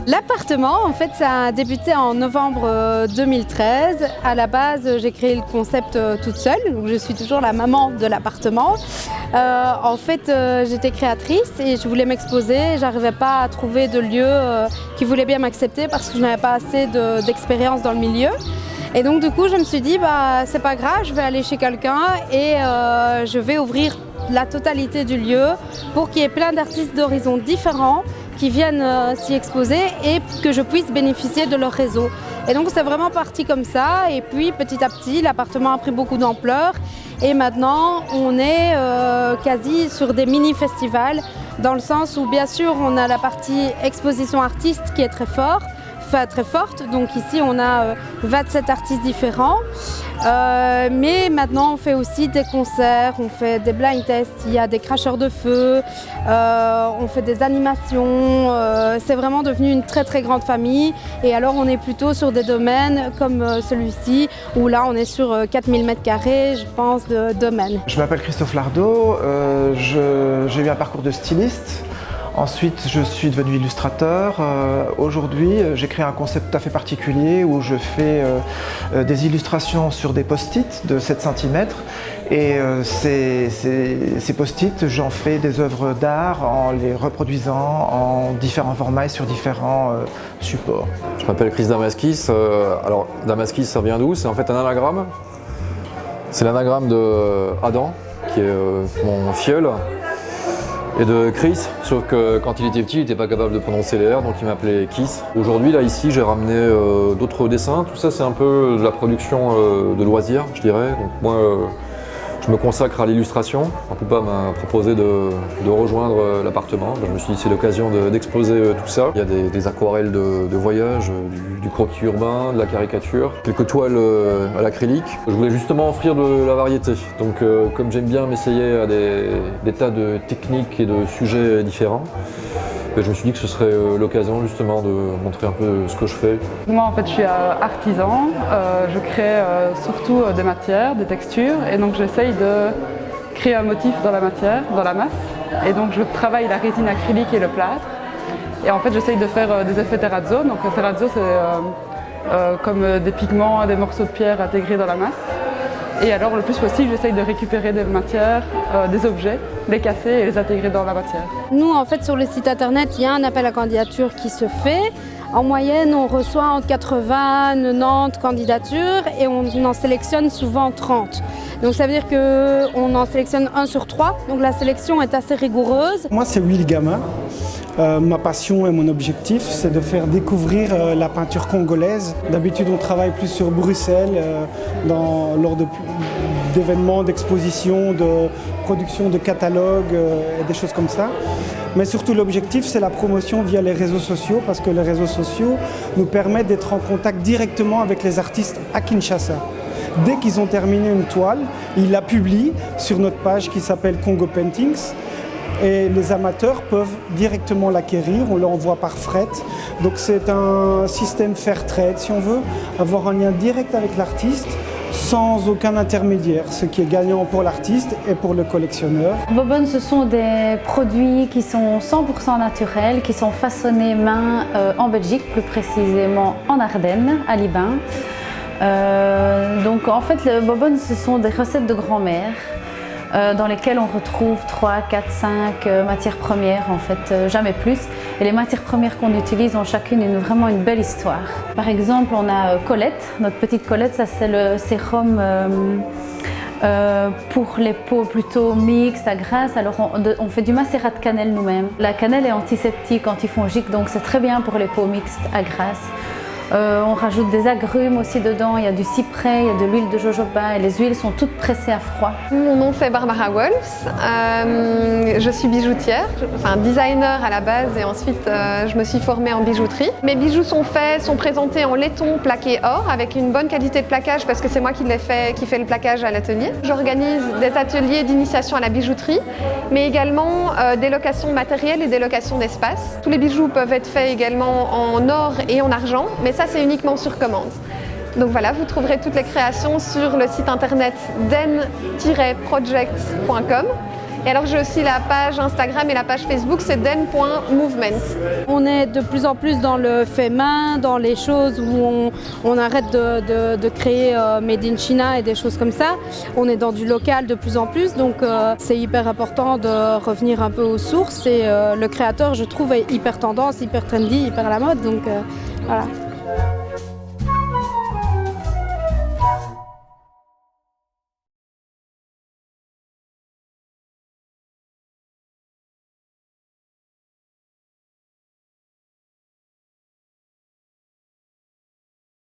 L'appartement, en fait, ça a débuté en novembre 2013. À la base, j'ai créé le concept toute seule, donc je suis toujours la maman de l'appartement. En fait, j'étais créatrice et je voulais m'exposer. J'arrivais pas à trouver de lieu qui voulait bien m'accepter parce que je n'avais pas assez d'expérience dans le milieu. Et donc du coup, je me suis dit, c'est pas grave, je vais aller chez quelqu'un et je vais ouvrir la totalité du lieu pour qu'il y ait plein d'artistes d'horizons différents qui viennent s'y exposer et que je puisse bénéficier de leur réseau. Et donc c'est vraiment parti comme ça et puis petit à petit l'appartement a pris beaucoup d'ampleur et maintenant on est quasi sur des mini-festivals dans le sens où bien sûr on a la partie exposition artiste qui est très forte, donc ici on a 27 artistes différents. Mais maintenant on fait aussi des concerts, on fait des blind tests, il y a des cracheurs de feu, on fait des animations, c'est vraiment devenu une très très grande famille et alors on est plutôt sur des domaines comme celui-ci où là on est sur 4000 m², je pense, de domaines. Je m'appelle Christophe Lardot, j'ai eu un parcours de styliste. Ensuite, je suis devenu illustrateur. Aujourd'hui, j'ai créé un concept tout à fait particulier où je fais des illustrations sur des post-it de 7 cm. Et ces post-it, j'en fais des œuvres d'art en les reproduisant en différents formats et sur différents supports. Je m'appelle Chris Damaskis. Alors, Damaskis, ça vient d'où? C'est en fait un anagramme. C'est l'anagramme de Adam, qui est mon filleul. Et de Chris, sauf que quand il était petit, il n'était pas capable de prononcer les R, donc il m'appelait Kiss. Aujourd'hui, là, ici, j'ai ramené d'autres dessins. Tout ça, c'est un peu de la production de loisirs, je dirais. Donc moi, je me consacre à l'illustration. Un papa m'a proposé de rejoindre l'appartement. Je me suis dit, c'est l'occasion d'exposer tout ça. Il y a des aquarelles de voyage, du croquis urbain, de la caricature, quelques toiles à l'acrylique. Je voulais justement offrir de la variété. Donc comme j'aime bien m'essayer à des tas de techniques et de sujets différents, je me suis dit que ce serait l'occasion justement de montrer un peu ce que je fais. Moi en fait je suis artisan, je crée surtout des matières, des textures et donc j'essaye de créer un motif dans la matière, dans la masse et donc je travaille la résine acrylique et le plâtre et en fait j'essaye de faire des effets terrazzo. Donc le terrazzo c'est comme des pigments, des morceaux de pierre intégrés dans la masse. Et alors le plus possible, j'essaye de récupérer des matières, des objets, les casser et les intégrer dans la matière. Nous, en fait, sur le site internet, il y a un appel à candidature qui se fait. En moyenne, on reçoit entre 80 et 90 candidatures et on en sélectionne souvent 30. Donc ça veut dire qu'on en sélectionne 1 sur 3, donc la sélection est assez rigoureuse. Moi, c'est Will Gama. Ma passion et mon objectif, c'est de faire découvrir la peinture congolaise. D'habitude, on travaille plus sur Bruxelles, lors d'événements, d'expositions, de production de catalogues et des choses comme ça. Mais surtout, l'objectif, c'est la promotion via les réseaux sociaux, parce que les réseaux sociaux nous permettent d'être en contact directement avec les artistes à Kinshasa. Dès qu'ils ont terminé une toile, ils la publient sur notre page qui s'appelle Congo Paintings. Et les amateurs peuvent directement l'acquérir, on l'envoie par fret. Donc c'est un système fair trade si on veut, avoir un lien direct avec l'artiste sans aucun intermédiaire, ce qui est gagnant pour l'artiste et pour le collectionneur. Bobonne, ce sont des produits qui sont 100% naturels, qui sont façonnés main en Belgique, plus précisément en Ardennes, à Libin. Donc en fait, le Bobonne, ce sont des recettes de grand-mère. Dans lesquelles on retrouve 3, 4, 5 matières premières, en fait, jamais plus. Et les matières premières qu'on utilise ont chacune vraiment une belle histoire. Par exemple, on a Colette, notre petite Colette, ça c'est le sérum pour les peaux plutôt mixtes, à grasse. Alors on fait du macérat de cannelle nous-mêmes. La cannelle est antiseptique, antifongique, donc c'est très bien pour les peaux mixtes à grasse. On rajoute des agrumes aussi dedans, il y a du cyprès, il y a de l'huile de jojoba et les huiles sont toutes pressées à froid. Mon nom c'est Barbara Wolfs, je suis bijoutière, enfin designer à la base et ensuite je me suis formée en bijouterie. Mes bijoux sont présentés en laiton plaqué or avec une bonne qualité de plaquage parce que c'est moi qui fais le plaquage à l'atelier. J'organise des ateliers d'initiation à la bijouterie mais également des locations de matériel et des locations d'espace. Tous les bijoux peuvent être faits également en or et en argent mais ça c'est uniquement sur commande. Donc voilà, vous trouverez toutes les créations sur le site internet den-project.com Et alors j'ai aussi la page Instagram et la page Facebook, c'est den.movement. On est de plus en plus dans le fait main, dans les choses où on arrête de créer Made in China et des choses comme ça. On est dans du local de plus en plus, donc c'est hyper important de revenir un peu aux sources. Et le créateur, je trouve, est hyper tendance, hyper trendy, hyper à la mode. Donc voilà.